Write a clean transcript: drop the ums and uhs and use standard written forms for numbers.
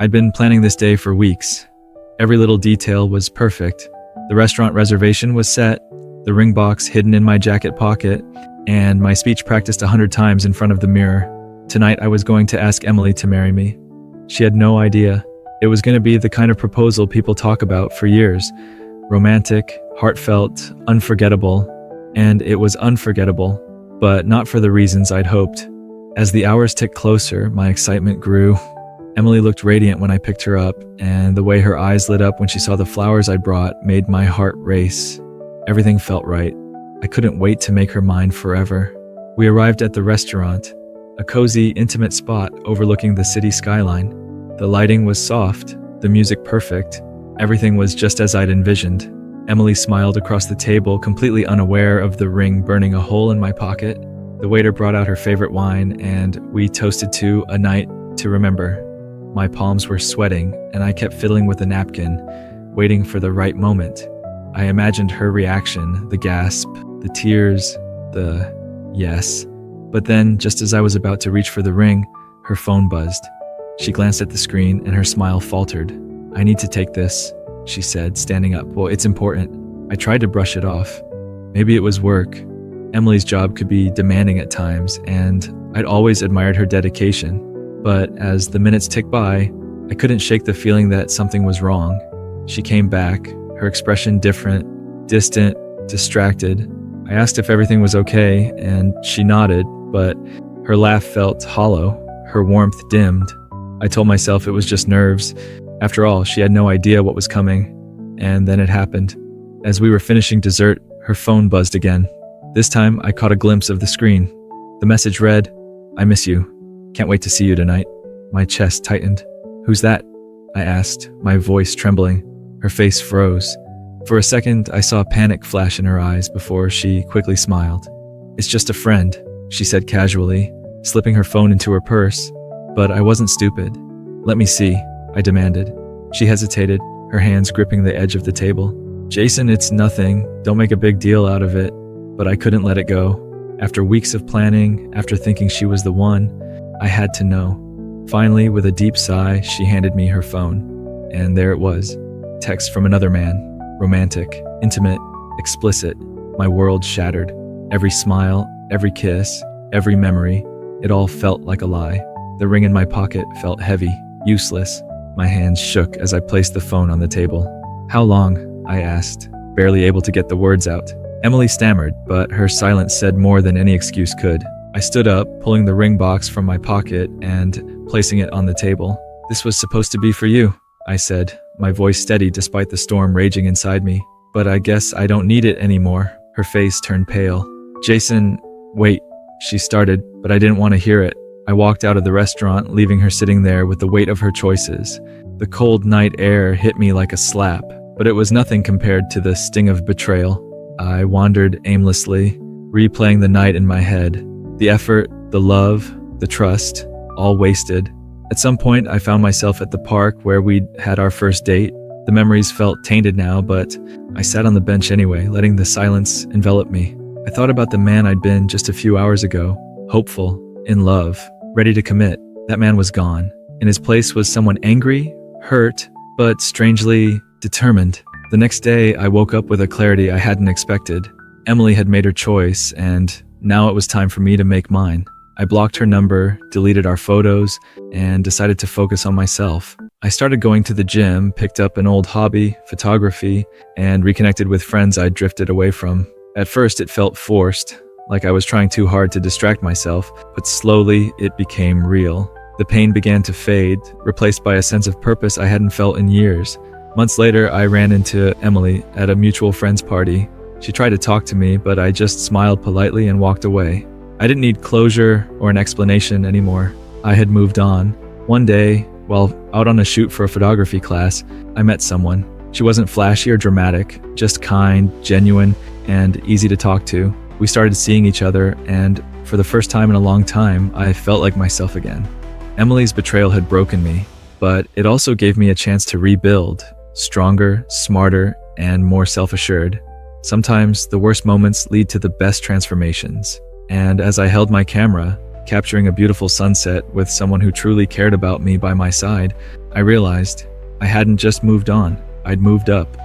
I'd been planning this day for weeks. Every little detail was perfect. The restaurant reservation was set, the ring box hidden in my jacket pocket, and my speech practiced 100 times in front of the mirror. Tonight I was going to ask Emily to marry me. She had no idea. It was going to be the kind of proposal people talk about for years. Romantic, heartfelt, unforgettable. And it was unforgettable, but not for the reasons I'd hoped. As the hours ticked closer, my excitement grew. Emily looked radiant when I picked her up, and the way her eyes lit up when she saw the flowers I'd brought made my heart race. Everything felt right. I couldn't wait to make her mine forever. We arrived at the restaurant, a cozy, intimate spot overlooking the city skyline. The lighting was soft, the music perfect. Everything was just as I'd envisioned. Emily smiled across the table, completely unaware of the ring burning a hole in my pocket. The waiter brought out her favorite wine, and we toasted to a night to remember. My palms were sweating, and I kept fiddling with a napkin, waiting for the right moment. I imagined her reaction, the gasp, the tears, the yes. But then, just as I was about to reach for the ring, her phone buzzed. She glanced at the screen, and her smile faltered. "I need to take this," she said, standing up. "Well, it's important." I tried to brush it off. Maybe it was work. Emily's job could be demanding at times, and I'd always admired her dedication. But as the minutes ticked by, I couldn't shake the feeling that something was wrong. She came back, her expression different, distant, distracted. I asked if everything was okay, and she nodded, but her laugh felt hollow, her warmth dimmed. I told myself it was just nerves. After all, she had no idea what was coming. And then it happened. As we were finishing dessert, her phone buzzed again. This time, I caught a glimpse of the screen. The message read, "I miss you. Can't wait to see you tonight." My chest tightened. "Who's that?" I asked, my voice trembling. Her face froze. For a second, I saw panic flash in her eyes before she quickly smiled. "It's just a friend," she said casually, slipping her phone into her purse. But I wasn't stupid. "Let me see," I demanded. She hesitated, her hands gripping the edge of the table. "Jason, it's nothing. Don't make a big deal out of it." But I couldn't let it go. After weeks of planning, after thinking she was the one, I had to know. Finally, with a deep sigh, she handed me her phone. And there it was. Text from another man. Romantic, intimate, explicit. My world shattered. Every smile, every kiss, every memory, it all felt like a lie. The ring in my pocket felt heavy, useless. My hands shook as I placed the phone on the table. "How long?" I asked, barely able to get the words out. Emily stammered, but her silence said more than any excuse could. I stood up, pulling the ring box from my pocket and placing it on the table. "This was supposed to be for you," I said, my voice steady despite the storm raging inside me. "But I guess I don't need it anymore." Her face turned pale. "Jason, wait," she started, but I didn't want to hear it. I walked out of the restaurant, leaving her sitting there with the weight of her choices. The cold night air hit me like a slap, but it was nothing compared to the sting of betrayal. I wandered aimlessly, replaying the night in my head. The effort, the love, the trust, all wasted. At some point, I found myself at the park where we'd had our first date. The memories felt tainted now, but I sat on the bench anyway, letting the silence envelop me. I thought about the man I'd been just a few hours ago, hopeful, in love, ready to commit. That man was gone. In his place was someone angry, hurt, but strangely determined. The next day, I woke up with a clarity I hadn't expected. Emily had made her choice, and now it was time for me to make mine. I blocked her number, deleted our photos, and decided to focus on myself. I started going to the gym, picked up an old hobby, photography, and reconnected with friends I'd drifted away from. At first, it felt forced, like I was trying too hard to distract myself, but slowly it became real. The pain began to fade, replaced by a sense of purpose I hadn't felt in years. Months later, I ran into Emily at a mutual friend's party. She tried to talk to me, but I just smiled politely and walked away. I didn't need closure or an explanation anymore. I had moved on. One day, while out on a shoot for a photography class, I met someone. She wasn't flashy or dramatic, just kind, genuine, and easy to talk to. We started seeing each other, and for the first time in a long time, I felt like myself again. Emily's betrayal had broken me, but it also gave me a chance to rebuild, stronger, smarter, and more self-assured. Sometimes the worst moments lead to the best transformations. And as I held my camera, capturing a beautiful sunset with someone who truly cared about me by my side, I realized I hadn't just moved on, I'd moved up.